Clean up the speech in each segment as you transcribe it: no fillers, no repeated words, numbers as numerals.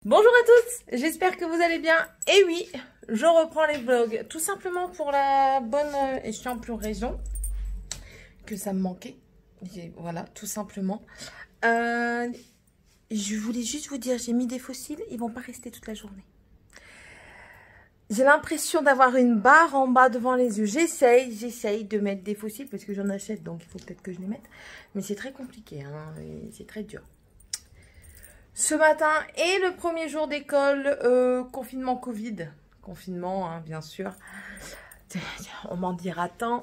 Bonjour à tous, j'espère que vous allez bien. Et oui, je reprends les vlogs, tout simplement pour la bonne et simple raison que ça me manquait. Et voilà, tout simplement. Je voulais juste vous dire, j'ai mis des fossiles, ils vont pas rester toute la journée. J'ai l'impression d'avoir une barre en bas devant les yeux. J'essaye de mettre des fossiles parce que j'en achète, donc il faut peut-être que je les mette. Mais c'est très compliqué, hein, c'est très dur. Ce matin est le premier jour d'école, confinement Covid. Confinement, hein, bien sûr. On m'en dira tant.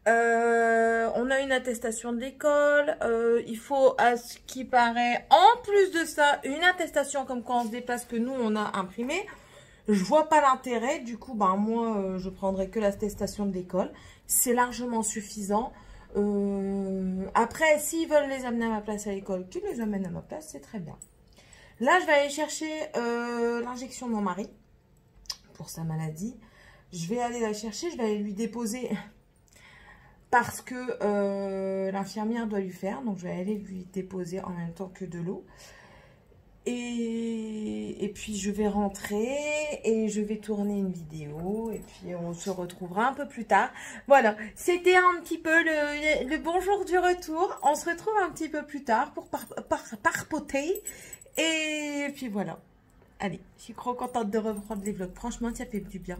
On a une attestation de l'école. Il faut, à ce qui paraît, en plus de ça, une attestation comme quand on se déplace que nous, on a imprimé. Je vois pas l'intérêt. Du coup, ben, moi, je prendrai que l'attestation de l'école. C'est largement suffisant. Après, s'ils veulent les amener à ma place à l'école, qu'ils les amènent à ma place, c'est très bien. Là, je vais aller chercher l'injection de mon mari pour sa maladie. Je vais aller la chercher, je vais aller lui déposer parce que l'infirmière doit lui faire. Donc, je vais aller lui déposer en même temps que de l'eau. Et puis, je vais rentrer et je vais tourner une vidéo. Et puis, on se retrouvera un peu plus tard. Voilà, c'était un petit peu le bonjour du retour. On se retrouve un petit peu plus tard pour parpoter. Et puis voilà. Allez, je suis trop contente de reprendre les vlogs. Franchement, ça fait du bien.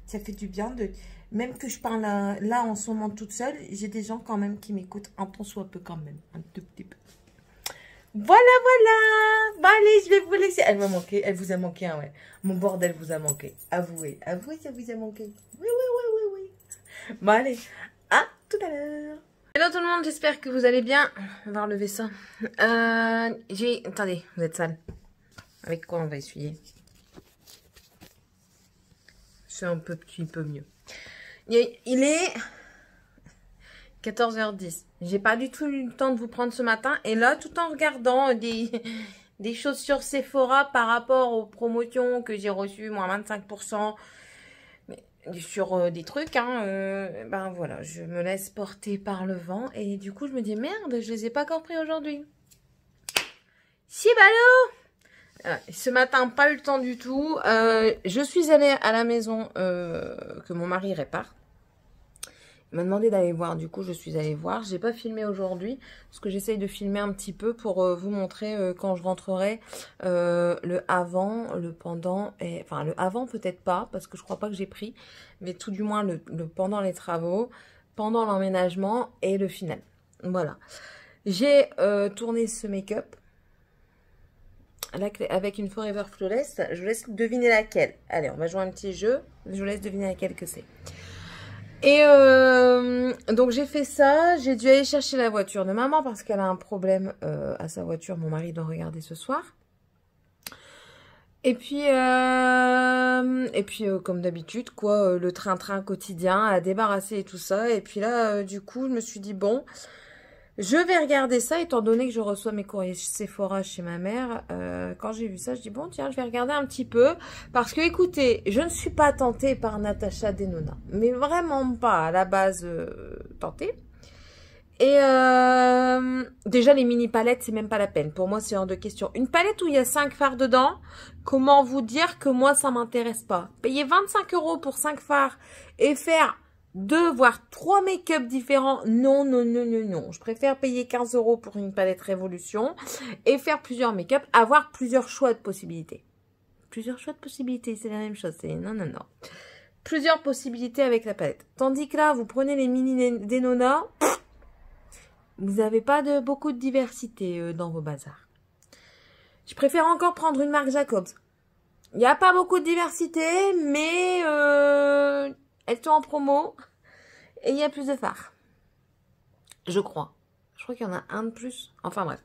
Ça fait du bien de... Même que je parle là en ce moment toute seule, j'ai des gens quand même qui m'écoutent un tant soit peu quand même. Un tout petit peu. Voilà, voilà. Bon, allez, je vais vous laisser. Elle m'a manqué. Elle vous a manqué, hein, ouais. Mon bordel vous a manqué. Avouez. Avouez, ça vous a manqué. Oui, oui, oui, oui, oui. Bon, allez. À tout à l'heure. Hello tout le monde, j'espère que vous allez bien. On va relever ça. Attendez, vous êtes sale. Avec quoi on va essuyer? C'est un petit peu mieux. Il est 14h10. J'ai pas du tout eu le temps de vous prendre ce matin. Et là, tout en regardant des choses sur Sephora par rapport aux promotions que j'ai reçues, moins 25%. Sur des trucs, hein, ben voilà, je me laisse porter par le vent et du coup je me dis merde, je les ai pas encore pris aujourd'hui. Si ballot. Ce matin, pas eu le temps du tout. Je suis allée à la maison que mon mari répare. Il m'a demandé d'aller voir, du coup je suis allée voir. J'ai pas filmé aujourd'hui parce que j'essaye de filmer un petit peu pour vous montrer quand je rentrerai le avant, le pendant, et enfin le avant peut-être pas parce que je crois pas que j'ai pris, mais tout du moins le pendant les travaux, pendant l'emménagement et le final. Voilà. J'ai tourné ce make-up avec une Forever Flawless. Je vous laisse deviner laquelle. Allez, on va jouer un petit jeu. Je vous laisse deviner laquelle que c'est. Et donc j'ai fait ça, j'ai dû aller chercher la voiture de maman parce qu'elle a un problème à sa voiture, mon mari doit regarder ce soir. Et puis comme d'habitude quoi, le train-train quotidien à débarrasser et tout ça. Et puis là du coup je me suis dit bon, je vais regarder ça étant donné que je reçois mes courriers Sephora chez ma mère. Quand j'ai vu ça, je dis bon tiens, je vais regarder un petit peu. Parce que écoutez, je ne suis pas tentée par Natasha Denona. Mais vraiment pas à la base tentée. Et déjà les mini palettes, c'est même pas la peine. Pour moi, c'est hors de question. Une palette où il y a 5 fards dedans, comment vous dire que moi, ça m'intéresse pas. Payer 25 € pour 5 fards et faire 2 voire 3 make-up différents, non, non, non, non, non. Je préfère payer 15 € pour une palette Révolution et faire plusieurs make-up, avoir plusieurs choix de possibilités. Plusieurs choix de possibilités, c'est la même chose. C'est non, non, non. Plusieurs possibilités avec la palette. Tandis que là, vous prenez les mini Denona, vous n'avez pas beaucoup de diversité dans vos bazars. Je préfère encore prendre une marque Jacobs. Il n'y a pas beaucoup de diversité, mais elles sont en promo et il y a plus de fards. Je crois. Je crois qu'il y en a un de plus. Enfin bref.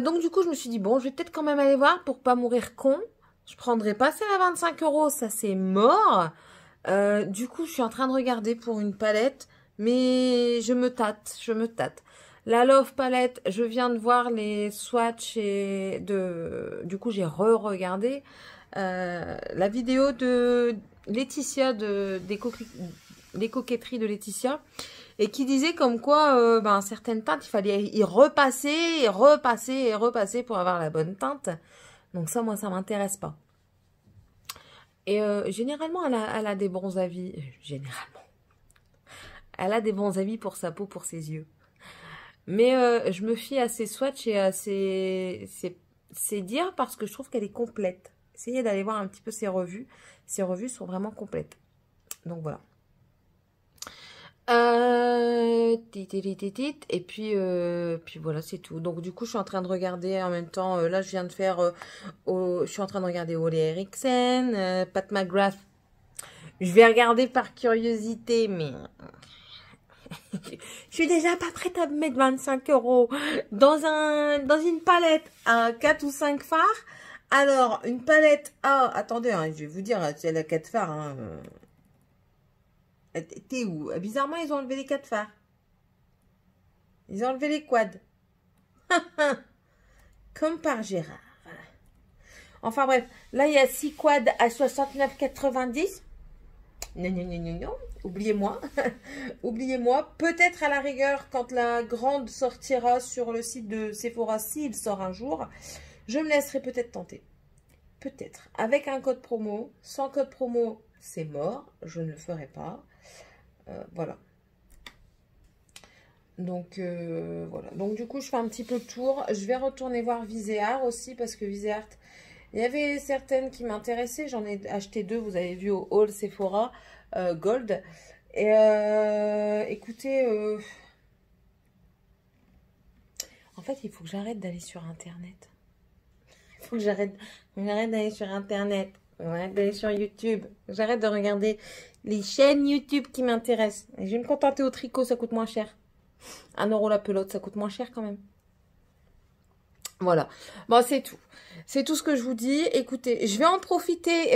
Donc du coup, je me suis dit, bon, je vais peut-être quand même aller voir pour pas mourir con. Je prendrai pas celle à 25 €, ça c'est mort. Du coup, je suis en train de regarder pour une palette, mais je me tâte, je me tâte. La Love Palette, je viens de voir les swatchs et du coup, j'ai re-regardé la vidéo de Laetitia, des coquetteries de Laetitia, et qui disait comme quoi, certaines teintes, il fallait y repasser, et repasser, et repasser pour avoir la bonne teinte. Donc ça, moi, ça m'intéresse pas. Et généralement, elle a des bons avis. Généralement. Elle a des bons avis pour sa peau, pour ses yeux. Mais je me fie à ses swatchs et à ses dires parce que je trouve qu'elle est complète. Essayez d'aller voir un petit peu ses revues. Ses revues sont vraiment complètes. Donc voilà. Et puis voilà, c'est tout. Donc du coup, je suis en train de regarder en même temps. Là, je viens de faire... je suis en train de regarder Ole Henriksen, Pat McGrath. Je vais regarder par curiosité, mais... je suis déjà pas prête à mettre 25 € dans une palette à 4 ou 5 fards. Alors, une palette à... Attendez, hein, je vais vous dire, c'est la 4 fards. Hein. T'es où? Bizarrement, ils ont enlevé les 4 fards. Ils ont enlevé les quads. Comme par Gérard. Voilà. Enfin bref, là, il y a 6 quads à 69,90. Non, non, non, non, non. Oubliez-moi. Oubliez-moi. Peut-être à la rigueur, quand la grande sortira sur le site de Sephora, s'il sort un jour, je me laisserai peut-être tenter. Peut-être. Avec un code promo. Sans code promo, c'est mort. Je ne le ferai pas. Voilà. Donc, voilà. Donc, du coup, je fais un petit peu le tour. Je vais retourner voir Viseart aussi, parce que Viseart, il y avait certaines qui m'intéressaient. J'en ai acheté 2, vous avez vu, au haul Sephora Gold. Et écoutez, en fait, il faut que j'arrête d'aller sur Internet. Il faut que j'arrête d'aller sur Internet. Ouais, d'aller sur YouTube. J'arrête de regarder les chaînes YouTube qui m'intéressent. Et je vais me contenter au tricot, ça coûte moins cher. 1 € la pelote, ça coûte moins cher quand même. Voilà. Bon, c'est tout. C'est tout ce que je vous dis. Écoutez, je vais en profiter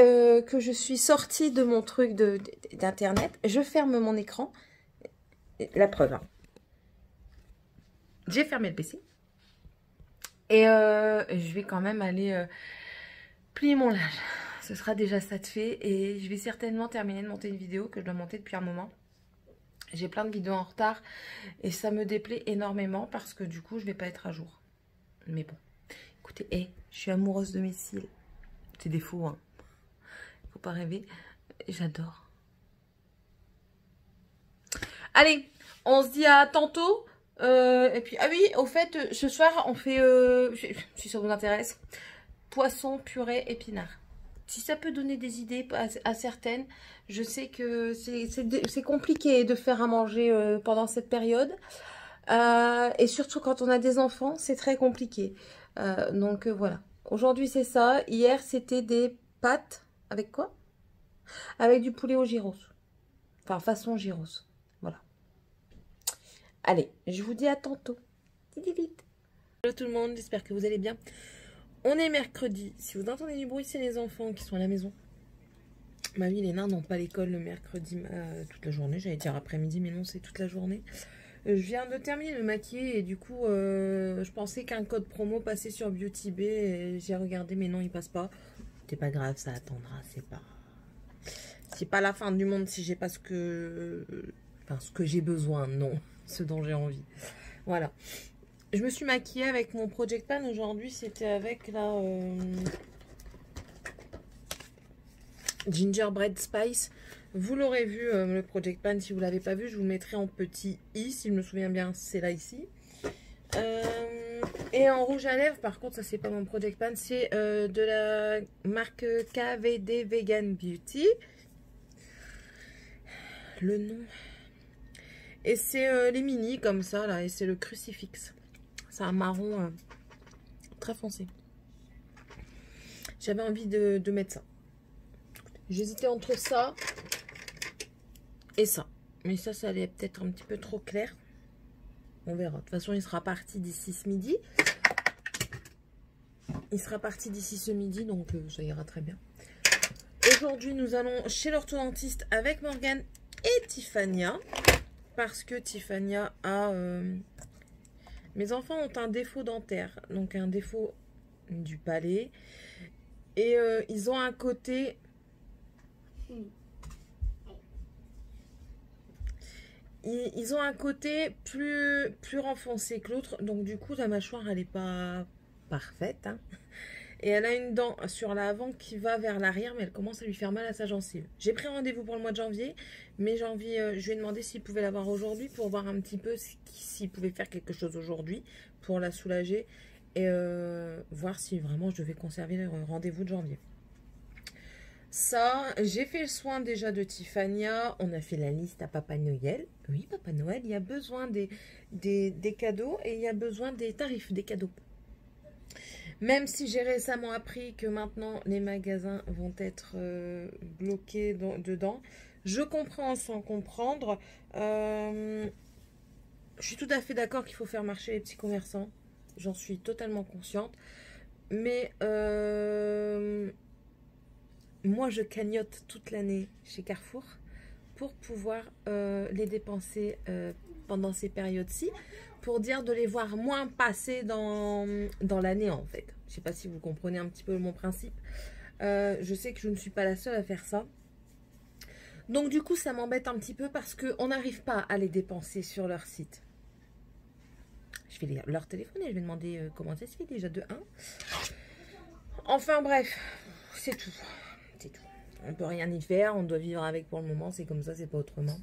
que je suis sortie de mon truc d'internet. Je ferme mon écran. La preuve. Hein. J'ai fermé le PC. Et je vais quand même aller plier mon linge. Ce sera déjà ça de fait. Et je vais certainement terminer de monter une vidéo que je dois monter depuis un moment. J'ai plein de vidéos en retard. Et ça me déplaît énormément parce que du coup, je vais pas être à jour. Mais bon. Écoutez, je suis amoureuse de mes cils. C'est des faux, hein. Faut pas rêver. J'adore. Allez, on se dit à tantôt. Et puis, ah oui, au fait, ce soir, on fait, si ça vous intéresse, poisson, purée, épinards. Si ça peut donner des idées à certaines, je sais que c'est compliqué de faire à manger pendant cette période. Et surtout quand on a des enfants, c'est très compliqué. Donc voilà. Aujourd'hui, c'est ça. Hier, c'était des pâtes. Avec quoi? Avec du poulet au gyros. Enfin, façon gyros. Voilà. Allez, je vous dis à tantôt. Hello tout le monde, j'espère que vous allez bien. On est mercredi. Si vous entendez du bruit, c'est les enfants qui sont à la maison. Ma vie, les nains n'ont pas l'école le mercredi toute la journée. J'allais dire après-midi, mais non, c'est toute la journée. Je viens de terminer de maquiller et du coup, je pensais qu'un code promo passait sur Beauty Bay. J'ai regardé, mais non, il passe pas. C'est pas grave, ça attendra. C'est pas la fin du monde si j'ai pas ce que j'ai besoin, non, ce dont j'ai envie. Voilà. Je me suis maquillée avec mon Project Pan. Aujourd'hui, c'était avec la Gingerbread Spice. Vous l'aurez vu, le Project Pan. Si vous ne l'avez pas vu, je vous le mettrai en petit i. Si je me souviens bien, c'est là ici. Et en rouge à lèvres, par contre, ça c'est pas mon Project Pan. C'est de la marque KVD Vegan Beauty. Le nom. Et c'est les mini comme ça, là. Et c'est le crucifix. C'est un marron très foncé. J'avais envie de mettre ça. J'hésitais entre ça et ça. Mais ça allait peut-être un petit peu trop clair. On verra. De toute façon, il sera parti d'ici ce midi. Il sera parti d'ici ce midi, donc ça ira très bien. Aujourd'hui, nous allons chez l'orthodontiste avec Morgane et Tiffania. Parce que Tiffania a... mes enfants ont un défaut dentaire. Donc un défaut du palais. Et ils ont un côté... Ils ont un côté plus renfoncé que l'autre. Donc du coup, la mâchoire, elle n'est pas parfaite. Hein. Et elle a une dent sur l'avant qui va vers l'arrière, mais elle commence à lui faire mal à sa gencive. J'ai pris rendez-vous pour le mois de janvier, mais je lui ai demandé s'il pouvait l'avoir aujourd'hui pour voir un petit peu s'il pouvait faire quelque chose aujourd'hui pour la soulager et voir si vraiment je devais conserver le rendez-vous de janvier. Ça, j'ai fait le soin déjà de Tiffania. On a fait la liste à Papa Noël. Oui, Papa Noël, il y a besoin des cadeaux et il y a besoin des tarifs des cadeaux. Même si j'ai récemment appris que maintenant les magasins vont être bloqués dedans. Je comprends sans comprendre. Je suis tout à fait d'accord qu'il faut faire marcher les petits commerçants. J'en suis totalement consciente. Mais moi, je cagnotte toute l'année chez Carrefour pour pouvoir les dépenser pendant ces périodes-ci, pour dire de les voir moins passer dans l'année, en fait. Je ne sais pas si vous comprenez un petit peu mon principe. Je sais que je ne suis pas la seule à faire ça. Donc, du coup, ça m'embête un petit peu parce qu'on n'arrive pas à les dépenser sur leur site. Je vais leur téléphoner, je vais demander comment ça se fait déjà de 1. Enfin, bref, c'est tout. C'est tout. On peut rien y faire, on doit vivre avec pour le moment, c'est comme ça, c'est pas autrement.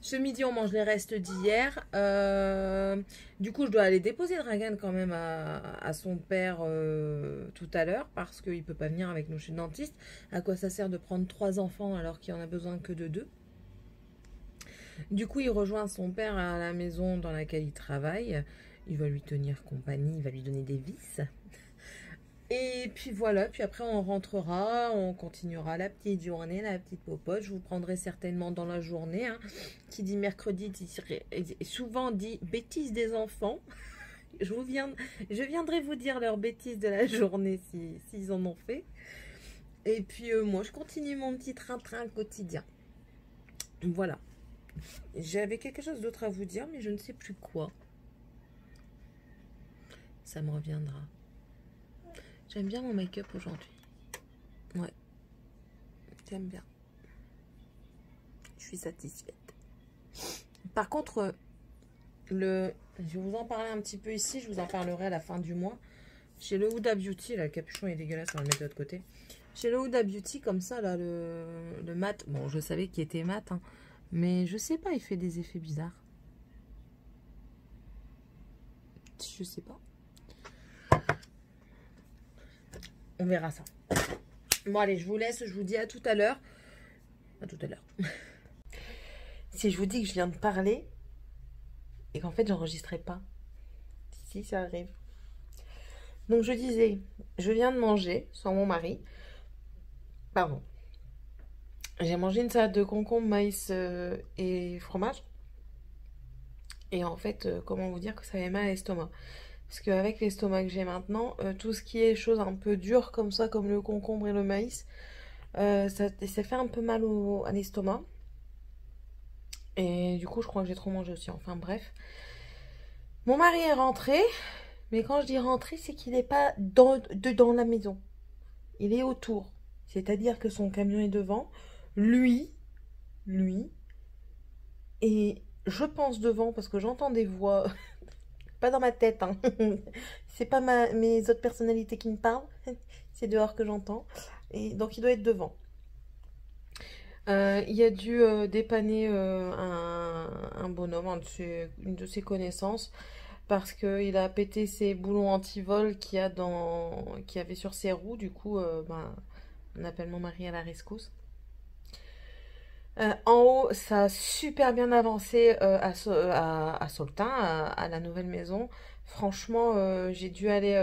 Ce midi, on mange les restes d'hier. Du coup, je dois aller déposer Dragan quand même à son père tout à l'heure, parce qu'il peut pas venir avec nous chez le dentiste. À quoi ça sert de prendre 3 enfants alors qu'il en a besoin que de 2? Du coup, il rejoint son père à la maison dans laquelle il travaille. Il va lui tenir compagnie, il va lui donner des vis. Et puis voilà, puis après on rentrera, on continuera la petite journée, la petite popote. Je vous prendrai certainement dans la journée. Hein. Qui dit mercredi, souvent dit bêtises des enfants. Je viendrai vous dire leurs bêtises de la journée s'ils en ont fait. Et puis moi, je continue mon petit train-train quotidien. Voilà. J'avais quelque chose d'autre à vous dire, mais je ne sais plus quoi. Ça me reviendra. J'aime bien mon make-up aujourd'hui. Ouais. J'aime bien. Je suis satisfaite. Par contre, je vais vous en parler un petit peu ici. Je vous en parlerai à la fin du mois. Chez le Huda Beauty, là, le capuchon est dégueulasse. On va le mettre de l'autre côté. Chez le Huda Beauty, comme ça, là, le mat. Bon, je savais qu'il était mat. Hein, mais je sais pas, il fait des effets bizarres. Je sais pas. On verra ça. Bon, allez, je vous laisse. Je vous dis à tout à l'heure. À tout à l'heure. Si je vous dis que je viens de parler et qu'en fait, j'enregistrais pas. Si, ça arrive. Donc, je disais, je viens de manger sans mon mari. Pardon. J'ai mangé une salade de concombre, maïs et fromage. Et en fait, comment vous dire que ça avait mal à l'estomac? Parce qu'avec l'estomac que j'ai maintenant, tout ce qui est choses un peu dures comme ça, comme le concombre et le maïs, ça fait un peu mal à l'estomac. Et du coup, je crois que j'ai trop mangé aussi. Enfin bref. Mon mari est rentré. Mais quand je dis rentré, c'est qu'il n'est pas dans la maison. Il est autour. C'est-à-dire que son camion est devant. Lui, et je pense devant parce que j'entends des voix... Pas dans ma tête, hein. C'est pas mes autres personnalités qui me parlent. C'est dehors que j'entends. Et donc, il doit être devant. Il a dû dépanner un bonhomme, une de ses connaissances, parce qu'il a pété ses boulons anti-vol qu'il y avait sur ses roues. Du coup, on appelle mon mari à la rescousse. En haut, ça a super bien avancé à Soltin, à la nouvelle maison. Franchement, j'ai dû aller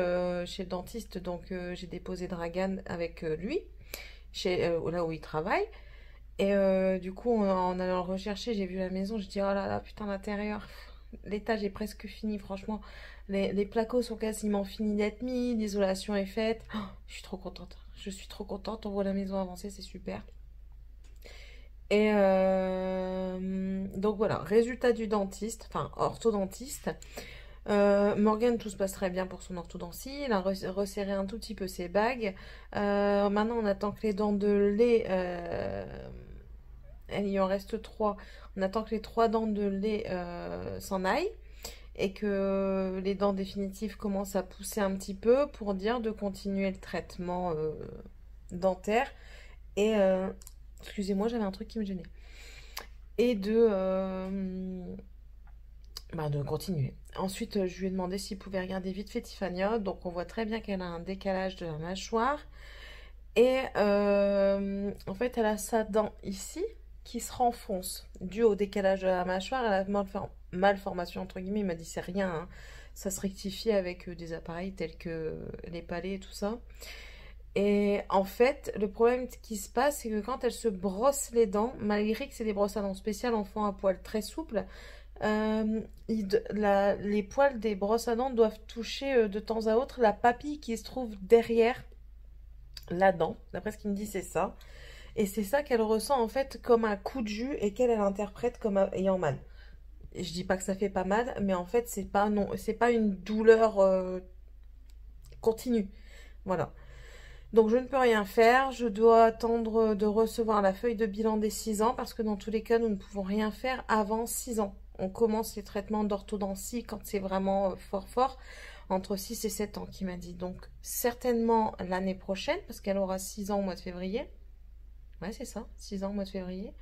chez le dentiste, donc j'ai déposé Dragan avec lui, là où il travaille. Et du coup, en allant le rechercher, j'ai vu la maison, je dis oh là là, putain, l'intérieur, l'étage est presque fini, franchement. Les placos sont quasiment finis d'être mis, l'isolation est faite. Oh, je suis trop contente, on voit la maison avancer, c'est super. Et donc voilà, résultat du dentiste, enfin orthodontiste. Morgane, tout se passe très bien pour son orthodontie. Il a resserré un tout petit peu ses bagues. Maintenant, on attend que les dents de lait, il y en reste 3. On attend que les 3 dents de lait s'en aillent. et que les dents définitives commencent à pousser un petit peu pour dire de continuer le traitement dentaire et excusez-moi, j'avais un truc qui me gênait. Et de continuer. Ensuite, je lui ai demandé s'il pouvait regarder vite fait Tiffania. Donc, on voit très bien qu'elle a un décalage de la mâchoire. Et en fait, elle a sa dent ici qui se renfonce. Dû au décalage de la mâchoire, elle a malformation, entre guillemets. Il m'a dit, c'est rien, hein. Ça se rectifie avec des appareils tels que les palets et tout ça. Et en fait, le problème qui se passe, c'est que quand elle se brosse les dents, malgré que c'est des brosses à dents spéciales en font un poil très souple, les poils des brosses à dents doivent toucher de temps à autre la papille qui se trouve derrière la dent. D'après ce qu'il me dit, c'est ça. Et c'est ça qu'elle ressent en fait comme un coup de jus et qu'elle interprète comme ayant mal. Et je dis pas que ça fait pas mal, mais en fait, c'est pas une douleur continue. Voilà. Donc je ne peux rien faire, je dois attendre de recevoir la feuille de bilan des 6 ans parce que dans tous les cas, nous ne pouvons rien faire avant 6 ans. On commence les traitements d'orthodontie quand c'est vraiment fort, entre 6 et 7 ans, qui m'a dit. Donc certainement l'année prochaine, parce qu'elle aura 6 ans au mois de février. Ouais, c'est ça, 6 ans au mois de février.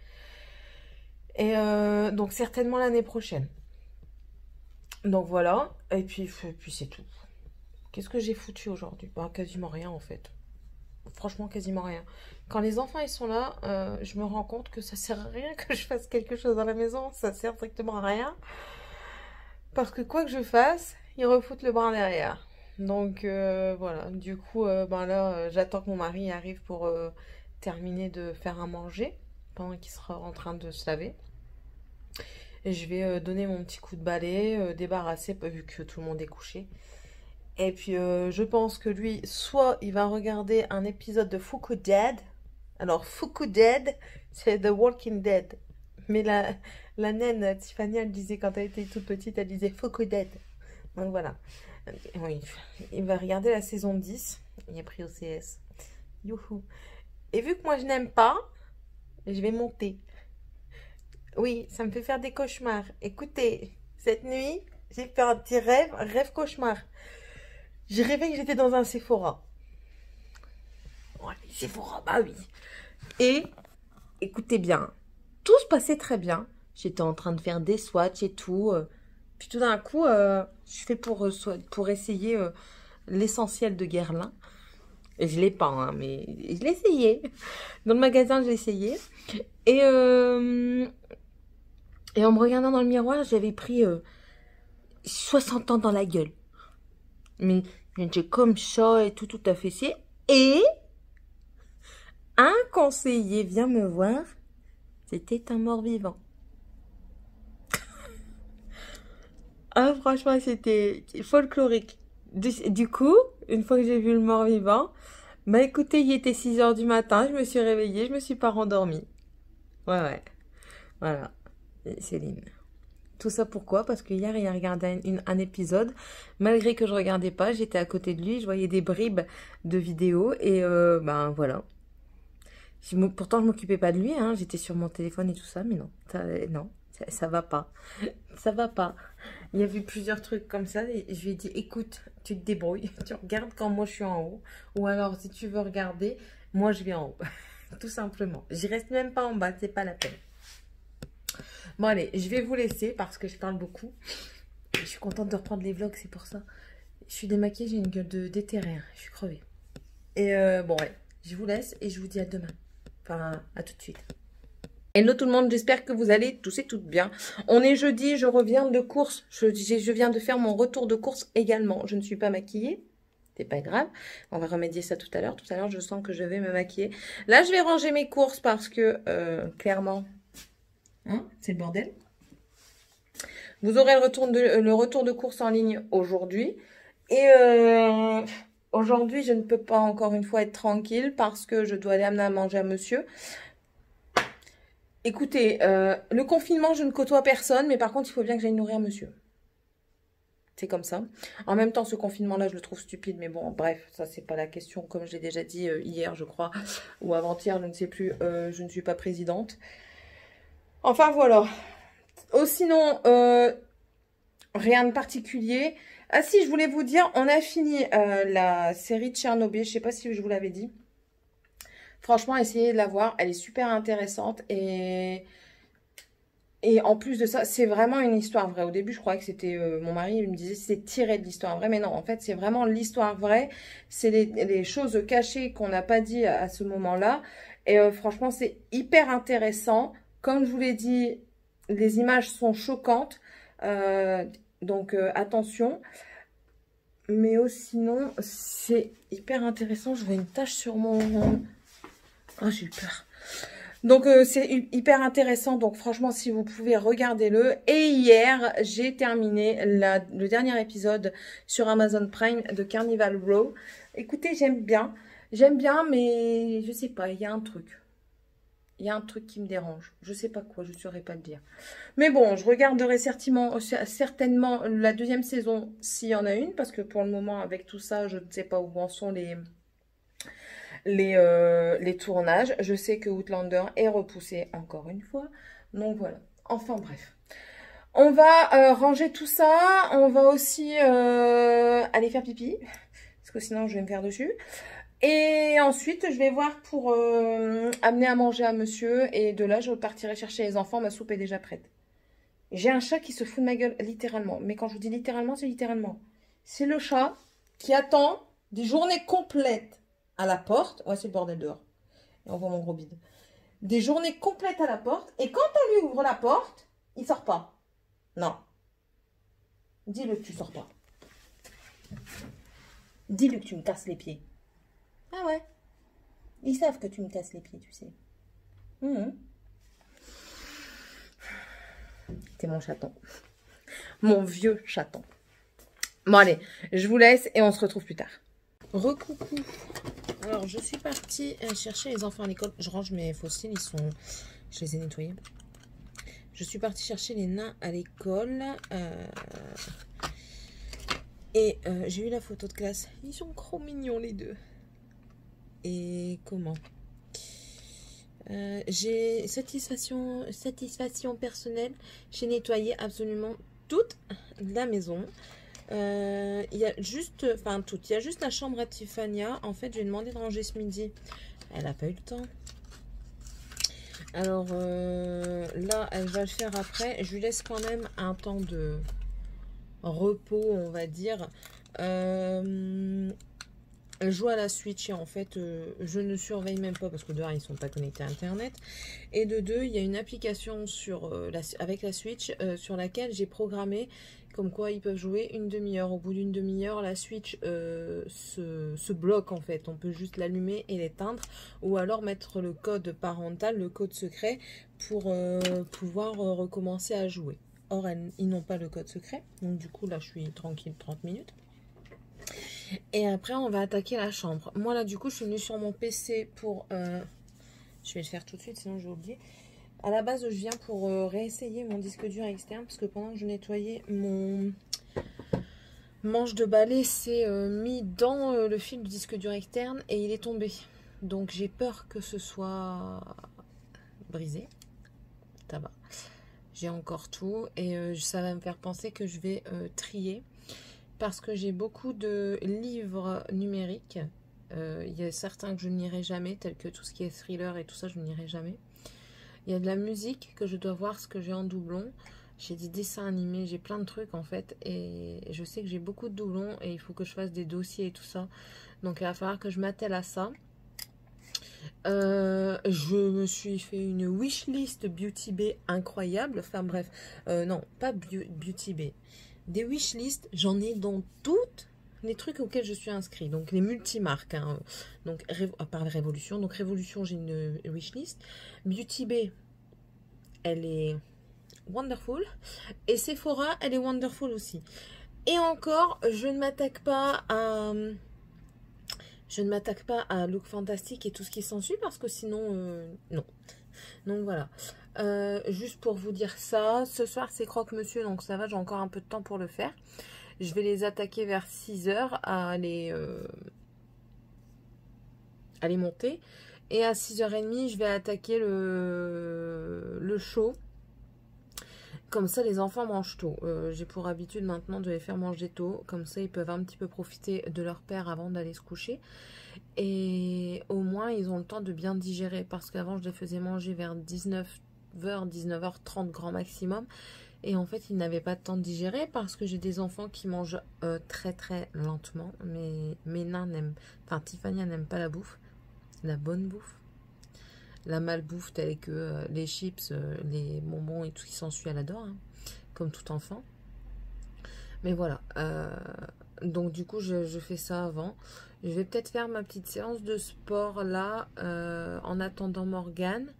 Et donc certainement l'année prochaine. Donc voilà, et puis c'est tout. Qu'est-ce que j'ai foutu aujourd'hui? Bah, quasiment rien en fait. Franchement, quasiment rien. Quand les enfants ils sont là, je me rends compte que ça sert à rien que je fasse quelque chose dans la maison. Ça sert strictement à rien. Parce que quoi que je fasse, ils refoutent le bras derrière. Donc voilà. Du coup, là, j'attends que mon mari arrive pour terminer de faire à manger pendant qu'il sera en train de se laver. Et je vais donner mon petit coup de balai, débarrasser vu que tout le monde est couché. Et puis, je pense que lui, soit il va regarder un épisode de Fuku Dead. Alors, Fuku Dead, c'est The Walking Dead. Mais la naine, Tiffany, elle disait, quand elle était toute petite, elle disait Fuku Dead. Donc, voilà. Oui, il va regarder la saison 10. Il a pris au CS. Youhou. Et vu que moi, je n'aime pas, je vais monter. Oui, ça me fait faire des cauchemars. Écoutez, cette nuit, j'ai fait un petit rêve cauchemar. J'ai rêvé que j'étais dans un Sephora. Ouais, Sephora, bah oui. Et, écoutez bien, tout se passait très bien. J'étais en train de faire des swatchs et tout. Puis tout d'un coup, je fais pour essayer l'essentiel de Guerlain. Et je ne l'ai pas, hein, mais je l'ai essayé. Dans le magasin, je l'ai essayé. Et en me regardant dans le miroir, j'avais pris 60 ans dans la gueule. Mais j'étais comme ça et tout affaissé. Et un conseiller vient me voir. C'était un mort-vivant. Ah, franchement, c'était folklorique. Du coup, une fois que j'ai vu le mort-vivant, bah écoutez, il était 6 h du matin, je me suis réveillée, je me suis pas rendormie. Ouais. Voilà. Céline. Tout ça pourquoi? Parce qu'hier, il a regardé un épisode. Malgré que je regardais pas, j'étais à côté de lui, je voyais des bribes de vidéos et voilà. Pourtant, je m'occupais pas de lui, hein. J'étais sur mon téléphone et tout ça, mais non, ça va pas. Ça va pas. Il y a eu plusieurs trucs comme ça et je lui ai dit, écoute, tu te débrouilles, tu regardes quand moi je suis en haut. Ou alors, si tu veux regarder, moi je vais en haut. Tout simplement. J'y reste même pas en bas, c'est pas la peine. Bon allez, je vais vous laisser parce que je parle beaucoup. Je suis contente de reprendre les vlogs, c'est pour ça. Je suis démaquillée, j'ai une gueule de déterré, je suis crevée. Et bon ouais, je vous laisse et je vous dis à demain. Enfin, à tout de suite. Hello tout le monde, j'espère que vous allez tous et toutes bien. On est jeudi, je reviens de course. Je viens de faire mon retour de course également. Je ne suis pas maquillée. C'est pas grave, on va remédier ça tout à l'heure. Tout à l'heure, je sens que je vais me maquiller. Là, je vais ranger mes courses parce que, clairement, hein, c'est le bordel. Vous aurez le retour de course en ligne aujourd'hui. Et aujourd'hui, je ne peux pas encore une fois être tranquille parce que je dois aller amener à manger à monsieur. Écoutez, le confinement, je ne côtoie personne, mais par contre, il faut bien que j'aille nourrir monsieur. C'est comme ça. En même temps, ce confinement-là, je le trouve stupide. Mais bon, bref, ça, c'est pas la question. Comme je l'ai déjà dit hier, je crois, ou avant-hier, je ne sais plus. Je ne suis pas présidente. Enfin, voilà. Oh, sinon, Rien de particulier. Ah si, je voulais vous dire, on a fini la série de Tchernobyl. Je sais pas si je vous l'avais dit. Franchement, essayez de la voir. Elle est super intéressante. Et en plus de ça, c'est vraiment une histoire vraie. Au début, je croyais que c'était... mon mari, il me disait c'est tiré de l'histoire vraie. Mais non, en fait, c'est vraiment l'histoire vraie. C'est les choses cachées qu'on n'a pas dit à ce moment-là. Et franchement, c'est hyper intéressant. Comme je vous l'ai dit, les images sont choquantes. Donc, attention. Mais sinon, c'est hyper intéressant. Je vois une tache sur mon... Oh, j'ai eu peur. Donc, c'est hyper intéressant. Donc, franchement, si vous pouvez, regardez-le. Et hier, j'ai terminé le dernier épisode sur Amazon Prime de Carnival Row. Écoutez, j'aime bien. J'aime bien, mais je sais pas, il y a un truc. Il y a un truc qui me dérange. Je sais pas quoi, je ne saurais pas le dire. Mais bon, je regarderai certainement la deuxième saison s'il y en a une. Parce que pour le moment, avec tout ça, je ne sais pas où en sont les tournages. Je sais que Outlander est repoussé encore une fois. Donc voilà. Enfin bref. On va ranger tout ça. On va aussi aller faire pipi. Parce que sinon je vais me faire dessus. Et ensuite je vais voir pour amener à manger à monsieur. Et de là je partirai chercher les enfants. Ma soupe est déjà prête. J'ai un chat qui se fout de ma gueule littéralement. Mais quand je vous dis littéralement, c'est littéralement. C'est le chat qui attend des journées complètes à la porte. Ouais, c'est le bordel dehors. Et on voit mon gros bide. Des journées complètes à la porte. Et quand on lui ouvre la porte, il sort pas. Non. Dis-le que tu sors pas. Dis-le que tu me casses les pieds. Ah ouais. Ils savent que tu me casses les pieds, tu sais. T'es mon chaton. Mon vieux chaton. Bon allez, je vous laisse et on se retrouve plus tard. Recoucou. Alors, je suis partie chercher les enfants à l'école. Je range mes fossiles, je les ai nettoyés. Je suis partie chercher les nains à l'école. Et j'ai eu la photo de classe. Ils sont trop mignons, les deux. Et comment j'ai satisfaction personnelle. J'ai nettoyé absolument toute la maison. Il y a juste, il y a juste la chambre à Tiffania. En fait, je lui ai demandé de ranger ce midi. Elle n'a pas eu le temps. Alors là, elle va le faire après. Je lui laisse quand même un temps de repos, on va dire. Elle joue à la Switch et en fait, je ne surveille même pas parce que dehors, ils ne sont pas connectés à Internet. Et de deux, il y a une application avec la Switch sur laquelle j'ai programmé comme quoi ils peuvent jouer une demi-heure. Au bout d'une demi-heure, la Switch se bloque en fait. On peut juste l'allumer et l'éteindre ou alors mettre le code parental, le code secret pour pouvoir recommencer à jouer. Or, ils n'ont pas le code secret. Donc du coup, là, je suis tranquille 30 minutes. Et après, on va attaquer la chambre. Moi, là, du coup, je suis venue sur mon PC pour... je vais le faire tout de suite, sinon je vais oublier. À la base, je viens pour réessayer mon disque dur externe. Parce que pendant que je nettoyais mon manche de balai, c'est mis dans le fil du disque dur externe. Et il est tombé. Donc, j'ai peur que ce soit brisé. Ça va. J'ai encore tout. Et ça va me faire penser que je vais trier. Parce que j'ai beaucoup de livres numériques. Il y a certains que je n'irai jamais, tels que tout ce qui est thriller et tout ça, je n'irai jamais. Il y a de la musique que je dois voir ce que j'ai en doublon. J'ai des dessins animés, j'ai plein de trucs en fait. Et je sais que j'ai beaucoup de doublons et il faut que je fasse des dossiers et tout ça. Donc il va falloir que je m'attelle à ça. Je me suis fait une wishlist Beauty Bay incroyable. Enfin bref, non, pas Beauty Bay. Des wishlists, j'en ai dans toutes les trucs auxquels je suis inscrit. Donc les multimarques, hein. Donc à part Révolution. Donc Révolution, j'ai une wishlist. Beauty Bay, elle est wonderful. Et Sephora, elle est wonderful aussi. Et encore, je ne m'attaque pas à Look Fantastic et tout ce qui s'ensuit parce que sinon, non. Donc voilà. Juste pour vous dire ça, ce soir c'est croque-monsieur, donc ça va, j'ai encore un peu de temps pour le faire. Je vais les attaquer vers 6 h à les monter. Et à 6 h 30, je vais attaquer le show. Comme ça, les enfants mangent tôt. J'ai pour habitude maintenant de les faire manger tôt. Comme ça, ils peuvent un petit peu profiter de leur père avant d'aller se coucher. Et au moins, ils ont le temps de bien digérer. Parce qu'avant, je les faisais manger vers 19h, 19h30 grand maximum. Et en fait, ils n'avaient pas de temps de digérer parce que j'ai des enfants qui mangent très très lentement. Mais mes nains n'aiment... Enfin, Tiffany n'aime pas la bouffe. La bonne bouffe. La malbouffe telle que les chips, les bonbons et tout ce qui s'ensuit, elle adore, hein, comme tout enfant. Mais voilà, donc du coup je fais ça avant. Je vais peut-être faire ma petite séance de sport là, en attendant Morgane.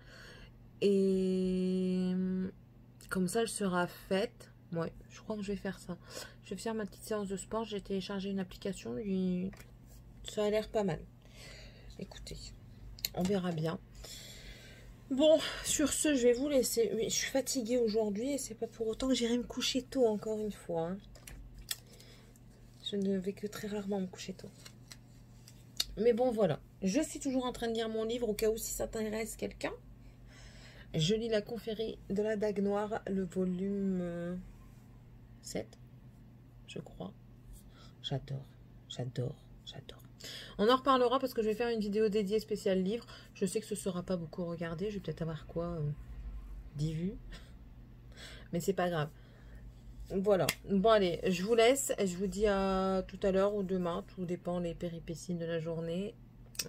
Et comme ça elle sera faite. Ouais, je crois que je vais faire ça. Je vais faire ma petite séance de sport. J'ai téléchargé une application, ça a l'air pas mal. Écoutez, on verra bien. Bon, sur ce, je vais vous laisser. Oui, je suis fatiguée aujourd'hui et c'est pas pour autant que j'irai me coucher tôt encore une fois, hein. Je ne vais que très rarement me coucher tôt. Mais bon, voilà. Je suis toujours en train de lire mon livre au cas où si ça t'intéresse quelqu'un. Je lis La Confrérie de la Dague Noire, le volume 7, je crois. J'adore, j'adore, j'adore. On en reparlera parce que je vais faire une vidéo dédiée spéciale livre. Je sais que ce ne sera pas beaucoup regardé. Je vais peut-être avoir quoi 10 vues. Mais c'est pas grave. Voilà. Bon, allez, je vous laisse. Je vous dis à tout à l'heure ou demain. Tout dépend les péripéties de la journée.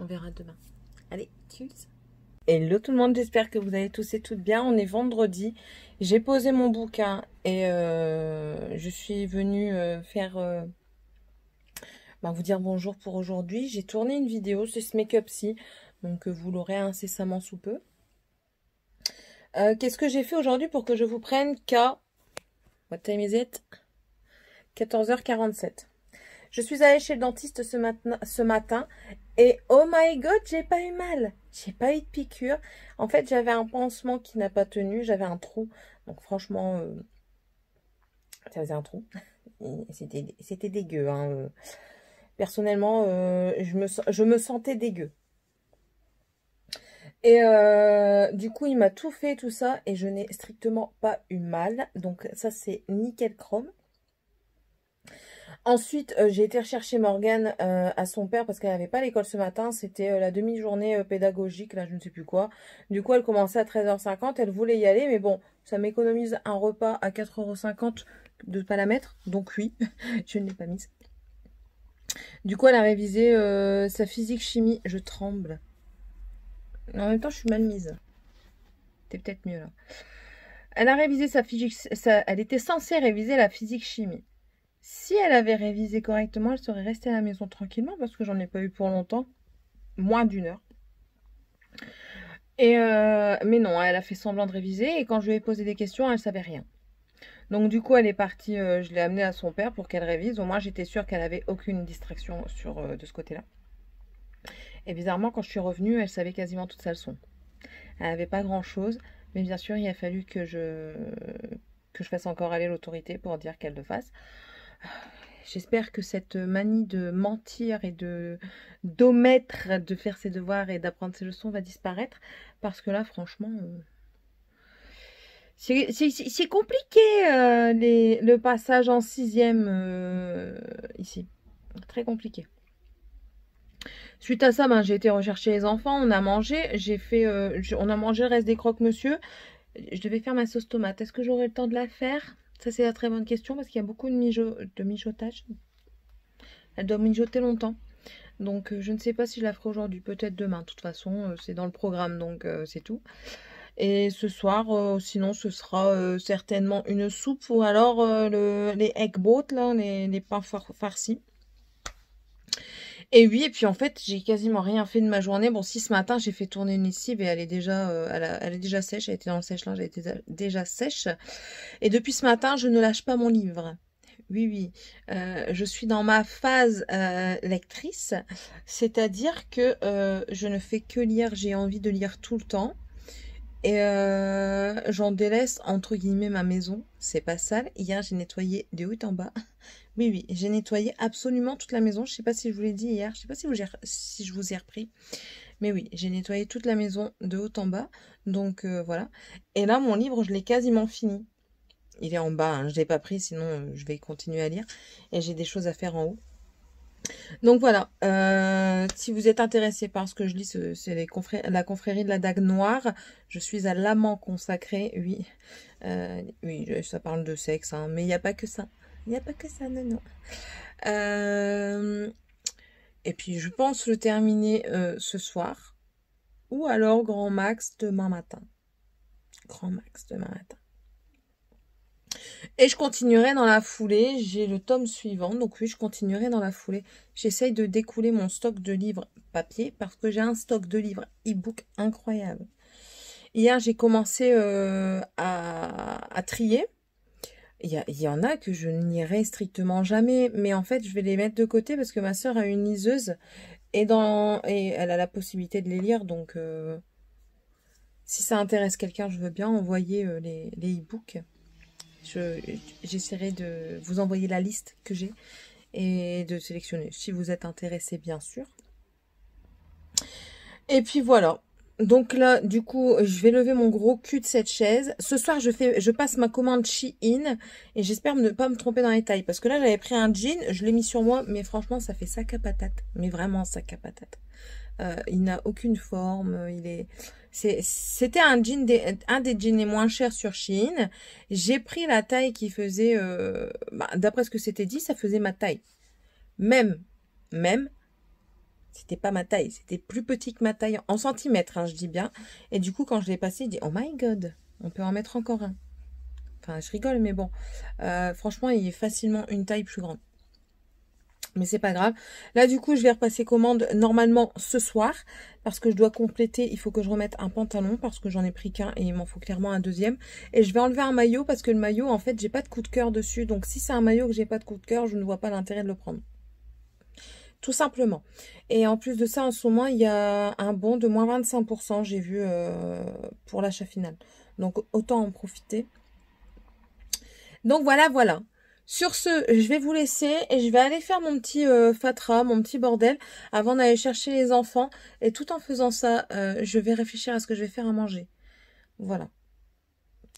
On verra demain. Allez, tchuss. Hello tout le monde, j'espère que vous allez tous et toutes bien. On est vendredi. J'ai posé mon bouquin et je suis venue faire... vous dire bonjour pour aujourd'hui. J'ai tourné une vidéo sur ce make-up-ci, donc vous l'aurez incessamment sous peu. Qu'est-ce que j'ai fait aujourd'hui pour que je vous prenne qu'à... What time is it? 14h47. Je suis allée chez le dentiste ce matin et oh my god, j'ai pas eu mal. J'ai pas eu de piqûre. En fait, j'avais un pansement qui n'a pas tenu, j'avais un trou. Donc franchement, ça faisait un trou. C'était dégueu, hein. Personnellement, je me sentais dégueu. Et du coup, il m'a tout fait, tout ça. Et je n'ai strictement pas eu mal. Donc ça, c'est nickel chrome. Ensuite, j'ai été rechercher Morgane à son père parce qu'elle n'avait pas l'école ce matin. C'était la demi-journée pédagogique, là, je ne sais plus quoi. Du coup, elle commençait à 13h50. Elle voulait y aller. Mais bon, ça m'économise un repas à 4,50 € de ne pas la mettre. Donc oui, je ne l'ai pas mise. Du coup, elle a révisé sa physique-chimie. Je tremble. En même temps, je suis mal mise. C'est peut-être mieux là. Elle a révisé sa physique. Elle était censée réviser la physique-chimie. Si elle avait révisé correctement, elle serait restée à la maison tranquillement parce que j'en ai pas eu pour longtemps. Moins d'1 heure. Et mais non, elle a fait semblant de réviser. Et quand je lui ai posé des questions, elle savait rien. Donc du coup, elle est partie, je l'ai amenée à son père pour qu'elle révise. Au moins, j'étais sûre qu'elle avait aucune distraction de ce côté-là. Et bizarrement, quand je suis revenue, elle savait quasiment toute sa leçon. Elle n'avait pas grand-chose, mais bien sûr, il a fallu que je fasse encore aller l'autorité pour dire qu'elle le fasse. J'espère que cette manie de mentir et d'omettre de faire ses devoirs et d'apprendre ses leçons va disparaître. Parce que là, franchement... c'est compliqué le passage en 6e ici. Très compliqué. Suite à ça, j'ai été rechercher les enfants, on a mangé, on a mangé le reste des croque-monsieur. Je devais faire ma sauce tomate. Est-ce que j'aurai le temps de la faire? Ça, c'est la très bonne question parce qu'il y a beaucoup de mijotage. Elle doit mijoter longtemps. Donc, je ne sais pas si je la ferai aujourd'hui. Peut-être demain. De toute façon, c'est dans le programme, donc c'est tout. Et ce soir, sinon, ce sera certainement une soupe ou alors les egg boat, là, les pains farcis. Et oui, et puis en fait, j'ai quasiment rien fait de ma journée. Bon, si ce matin, j'ai fait tourner une lessive et elle est déjà, elle est déjà sèche. Elle était dans le sèche-linge, elle était déjà sèche. Et depuis ce matin, je ne lâche pas mon livre. Oui, oui. Je suis dans ma phase lectrice. C'est-à-dire que je ne fais que lire. J'ai envie de lire tout le temps. Et j'en délaisse, entre guillemets, ma maison. C'est pas sale. Hier, j'ai nettoyé de haut en bas. Oui, oui, j'ai nettoyé absolument toute la maison. Je ne sais pas si je vous l'ai dit hier. Je ne sais pas si je vous ai repris. Mais oui, j'ai nettoyé toute la maison de haut en bas. Donc, voilà. Et là, mon livre, je l'ai quasiment fini. Il est en bas, hein, je ne l'ai pas pris, sinon je vais continuer à lire. Et j'ai des choses à faire en haut. Donc voilà, si vous êtes intéressé par ce que je lis, c'est la confrérie de la Dague Noire. Je suis à l'amant consacré, oui. Oui, ça parle de sexe, hein, mais il n'y a pas que ça. Il n'y a pas que ça, non, non. Et puis je pense le terminer ce soir. Ou alors grand max demain matin. Grand max demain matin. Et je continuerai dans la foulée. J'ai le tome suivant. Donc oui, je continuerai dans la foulée. J'essaye de découler mon stock de livres papier. Parce que j'ai un stock de livres e-book incroyable. Hier, j'ai commencé à trier. Il y en a que je n'irai strictement jamais. Mais en fait, je vais les mettre de côté. Parce que ma soeur a une liseuse. Et elle a la possibilité de les lire. Donc, si ça intéresse quelqu'un, je veux bien envoyer les e-books. J'essaierai de vous envoyer la liste que j'ai et de sélectionner si vous êtes intéressé, bien sûr. Et puis voilà. Donc là, du coup, je vais lever mon gros cul de cette chaise. Ce soir, je passe ma commande Shein et j'espère ne pas me tromper dans les tailles. Parce que là, j'avais pris un jean, je l'ai mis sur moi, mais franchement, ça fait sac à patate. Mais vraiment sac à patate. Il n'a aucune forme. C'était un des jeans les moins chers sur Shein. J'ai pris la taille qui faisait, d'après ce que c'était dit, ça faisait ma taille. Même, c'était pas ma taille, c'était plus petit que ma taille en centimètres, hein, je dis bien. Et du coup, quand je l'ai passé, je dis, oh my god, on peut en mettre encore un. Enfin, je rigole, mais bon, franchement, il est facilement une taille plus grande. Mais c'est pas grave. Là, du coup, je vais repasser commande normalement ce soir. Parce que je dois compléter. Il faut que je remette un pantalon. Parce que j'en ai pris qu'un. Et il m'en faut clairement un deuxième. Et je vais enlever un maillot. Parce que le maillot, en fait, j'ai pas de coup de cœur dessus. Donc, si c'est un maillot que j'ai pas de coup de cœur, je ne vois pas l'intérêt de le prendre. Tout simplement. Et en plus de ça, en ce moment, il y a un bon de moins 25%. J'ai vu pour l'achat final. Donc, autant en profiter. Donc, voilà, voilà. Sur ce, je vais vous laisser et je vais aller faire mon petit fatras, mon petit bordel avant d'aller chercher les enfants. Et tout en faisant ça, je vais réfléchir à ce que je vais faire à manger. Voilà.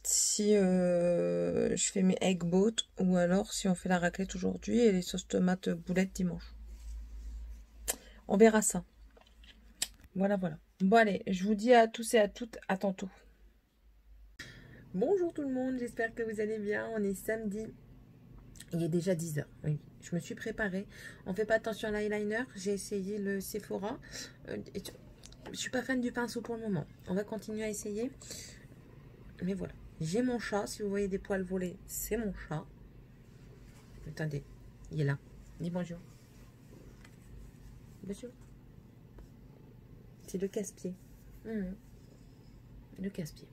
Si je fais mes egg boat ou alors si on fait la raclette aujourd'hui et les sauces tomates boulettes dimanche. On verra ça. Voilà, voilà. Bon, allez, je vous dis à tous et à toutes, à tantôt. Bonjour tout le monde, j'espère que vous allez bien. On est samedi. Il est déjà 10 h. Oui, je me suis préparée. On fait pas attention à l'eyeliner. J'ai essayé le Sephora. Je suis pas fan du pinceau pour le moment. On va continuer à essayer. Mais voilà. J'ai mon chat. Si vous voyez des poils volés, c'est mon chat. Attendez. Il est là. Dis bonjour. Bonjour. C'est le casse-pied. Le casse-pied.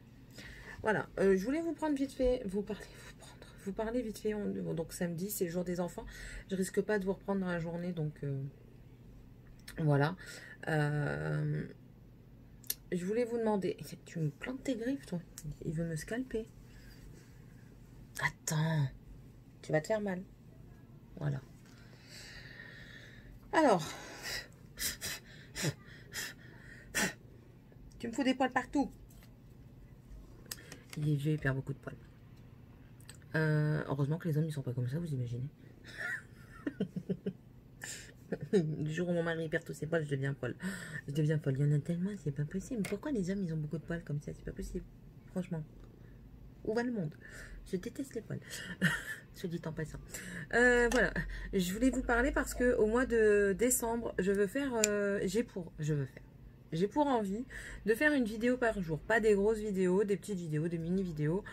Voilà. Je voulais vous prendre vite fait. Vous parler vite fait. Donc samedi, c'est le jour des enfants. Je risque pas de vous reprendre dans la journée. Donc voilà. Je voulais vous demander. Tu me plantes tes griffes, toi? Il veut me scalper. Attends. Tu vas te faire mal. Voilà. Alors. Tu me fous des poils partout. Il est vieux, il perd beaucoup de poils. Heureusement que les hommes, ils sont pas comme ça, vous imaginez. Du jour où mon mari perd tous ses poils, je deviens folle. Je deviens folle. Il y en a tellement, c'est pas possible. Pourquoi les hommes, ils ont beaucoup de poils comme ça? C'est pas possible. Franchement. Où va le monde? Je déteste les poils. Je dis en passant. Voilà. Je voulais vous parler parce que au mois de décembre, je veux faire... J'ai pour envie de faire une vidéo par jour. Pas des grosses vidéos, des petites vidéos, des mini-vidéos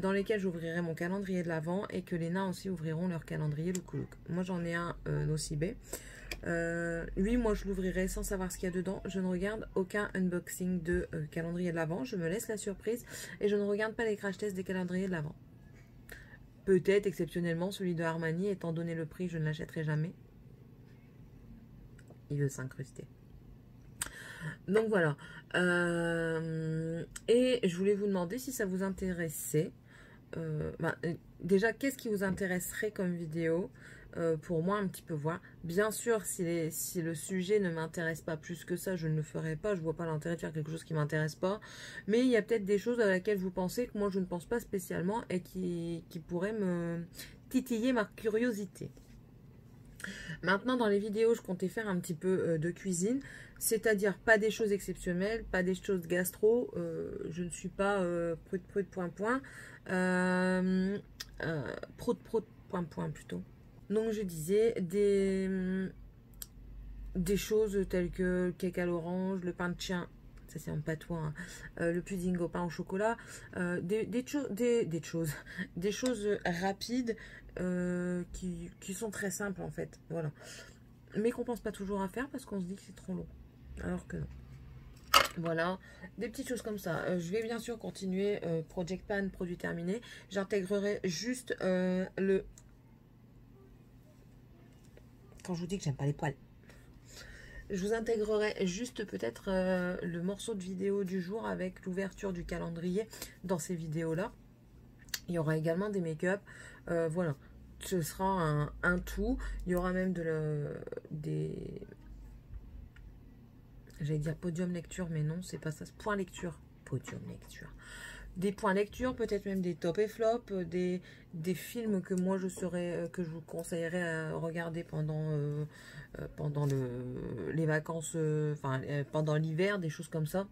dans lesquelles j'ouvrirai mon calendrier de l'Avent et que les nains aussi ouvriront leur calendrier Look Look. Moi, j'en ai un Nocibé. Lui, moi, je l'ouvrirai sans savoir ce qu'il y a dedans. Je ne regarde aucun unboxing de calendrier de l'Avent. Je me laisse la surprise et je ne regarde pas les crash tests des calendriers de l'Avent. Peut-être exceptionnellement celui de Armani, étant donné le prix, je ne l'achèterai jamais. Il veut s'incruster. Donc voilà. Et je voulais vous demander si ça vous intéressait. Déjà, qu'est-ce qui vous intéresserait comme vidéo? pour moi un petit peu voir. Bien sûr, si le sujet ne m'intéresse pas plus que ça, je ne le ferai pas. Je vois pas l'intérêt de faire quelque chose qui m'intéresse pas. Mais il y a peut-être des choses à laquelle vous pensez que moi je ne pense pas spécialement et qui pourraient me titiller ma curiosité. Maintenant, dans les vidéos, je comptais faire un petit peu de cuisine, c'est-à-dire pas des choses exceptionnelles, pas des choses gastro. Je ne suis pas prude, point, point. Prout, point, point plutôt. Donc, je disais des choses telles que le cake à l'orange, le pain de chien. Ça, c'est un patois. Hein. Le pudding au pain au chocolat. Des choses rapides. Qui sont très simples en fait, voilà, mais qu'on pense pas toujours à faire parce qu'on se dit que c'est trop long, alors que non. Voilà, des petites choses comme ça. Je vais bien sûr continuer Project Pan, produit terminé. J'intégrerai juste le... Quand je vous dis que j'aime pas les poils, je vous intégrerai juste peut-être le morceau de vidéo du jour avec l'ouverture du calendrier dans ces vidéos-là. Il y aura également des make-up. Voilà. Ce sera un tout. Il y aura même des... J'allais dire podium lecture, mais non, c'est pas ça. Point lecture. Podium lecture. Des points lecture, peut-être même des top et flop, des films que moi que je vous conseillerais à regarder pendant les vacances, pendant l'hiver, des choses comme ça.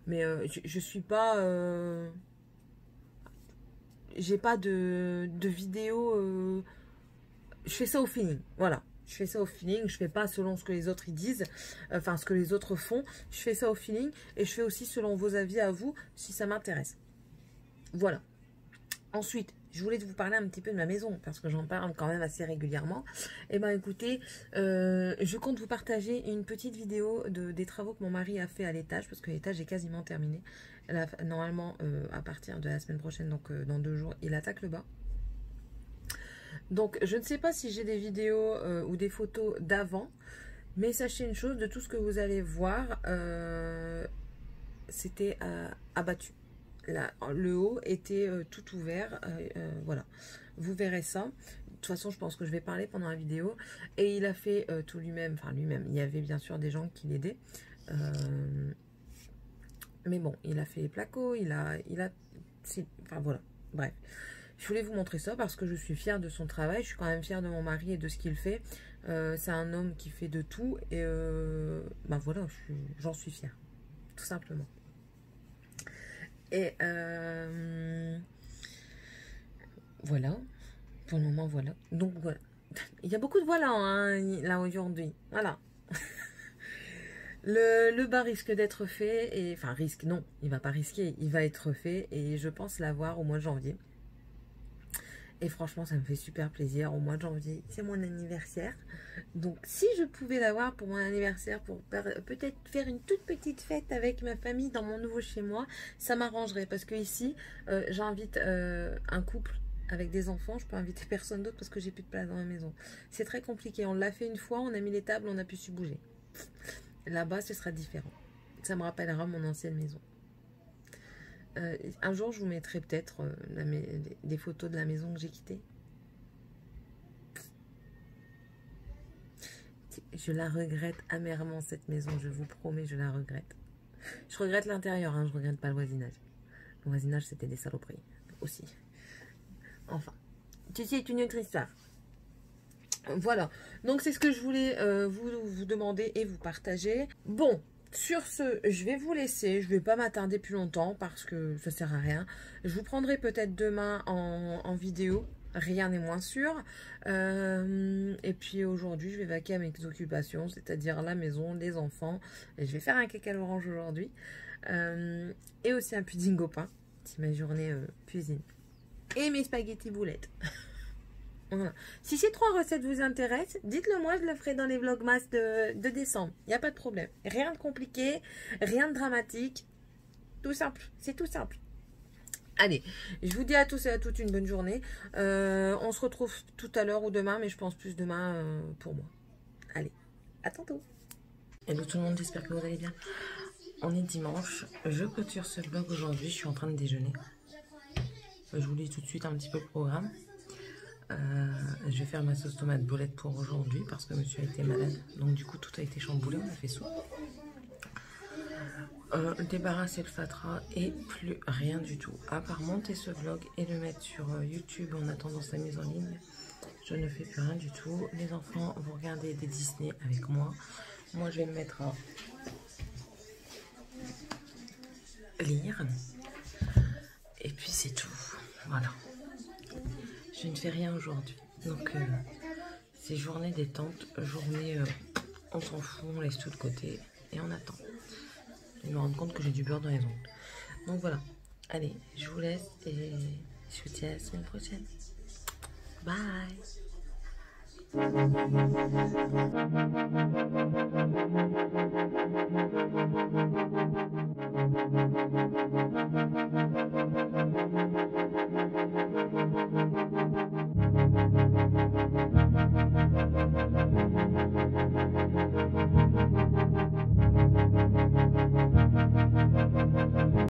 Mais je suis pas... j'ai pas de vidéo, je fais ça au feeling, voilà, je fais ça au feeling, je fais pas selon ce que les autres ils disent, enfin ce que les autres font, je fais ça au feeling et je fais aussi selon vos avis à vous si ça m'intéresse, voilà. Ensuite, je voulais vous parler un petit peu de ma maison parce que j'en parle quand même assez régulièrement. Et ben écoutez, je compte vous partager une petite vidéo des travaux que mon mari a fait à l'étage parce que l'étage est quasiment terminé. Là, normalement, à partir de la semaine prochaine, donc dans 2 jours, il attaque le bas. Donc, je ne sais pas si j'ai des vidéos ou des photos d'avant, mais sachez une chose, de tout ce que vous allez voir, c'était abattu. Là, le haut était tout ouvert, voilà, vous verrez ça. De toute façon, je pense que je vais parler pendant la vidéo. Et il a fait tout lui-même, enfin lui-même, il y avait bien sûr des gens qui l'aidaient. Mais bon, il a fait les placos, enfin voilà, bref. Je voulais vous montrer ça parce que je suis fière de son travail, je suis quand même fière de mon mari et de ce qu'il fait. C'est un homme qui fait de tout et ben voilà, j'en suis fière, tout simplement. Et voilà, pour le moment, voilà. Donc voilà, il y a beaucoup de voilà hein, là aujourd'hui, voilà. Le bas risque d'être fait, et enfin risque, non, il va pas risquer, il va être fait et je pense l'avoir au mois de janvier. Et franchement, ça me fait super plaisir. Au mois de janvier, c'est mon anniversaire. Donc, si je pouvais l'avoir pour mon anniversaire, pour peut-être faire une toute petite fête avec ma famille dans mon nouveau chez moi, ça m'arrangerait. Parce que ici, j'invite un couple avec des enfants. Je peux inviter personne d'autre parce que j'ai plus de place dans ma maison. C'est très compliqué. On l'a fait une fois, on a mis les tables, on a pu se bouger. Là-bas, ce sera différent. Ça me rappellera mon ancienne maison. Un jour, je vous mettrai peut-être des photos de la maison que j'ai quittée. Je la regrette amèrement, cette maison, je vous promets, je la regrette. Je regrette l'intérieur, hein, je regrette pas le voisinage. Le voisinage, c'était des saloperies aussi. Enfin, ceci est une autre histoire. Voilà, donc c'est ce que je voulais vous demander et vous partager. Bon. Sur ce, je vais vous laisser, je ne vais pas m'attarder plus longtemps parce que ça ne sert à rien. Je vous prendrai peut-être demain en vidéo, rien n'est moins sûr. Et puis aujourd'hui, je vais vaquer à mes occupations, c'est-à-dire la maison, les enfants. Et je vais faire un cake à l'orange aujourd'hui. Et aussi un pudding au pain, c'est ma journée cuisine. Et mes spaghettis boulettes. Voilà. Si ces 3 recettes vous intéressent, dites-le moi, je le ferai dans les vlogmas de décembre. Il n'y a pas de problème. Rien de compliqué, rien de dramatique. Tout simple, c'est tout simple. Allez, je vous dis à tous et à toutes une bonne journée. On se retrouve tout à l'heure ou demain, mais je pense plus demain pour moi. Allez, à tantôt. Hello tout le monde, j'espère que vous allez bien. On est dimanche, je clôture ce vlog aujourd'hui, je suis en train de déjeuner. Je vous lis tout de suite un petit peu le programme. je vais faire ma sauce tomate boulette pour aujourd'hui parce que monsieur a été malade. Donc du coup, tout a été chamboulé, on a fait soupe. Débarrasser le fatras et plus rien du tout. À part monter ce vlog et le mettre sur YouTube en attendant sa mise en ligne, je ne fais plus rien du tout. Les enfants vont regarder des Disney avec moi. Moi, je vais me mettre à lire. Et puis c'est tout. Voilà. Je ne fais rien aujourd'hui. Donc, c'est journée détente. Journée, on s'en fout, on laisse tout de côté et on attend. Je me rends compte que j'ai du beurre dans les ongles. Donc voilà. Allez, je vous laisse et je vous dis à la semaine prochaine. Bye.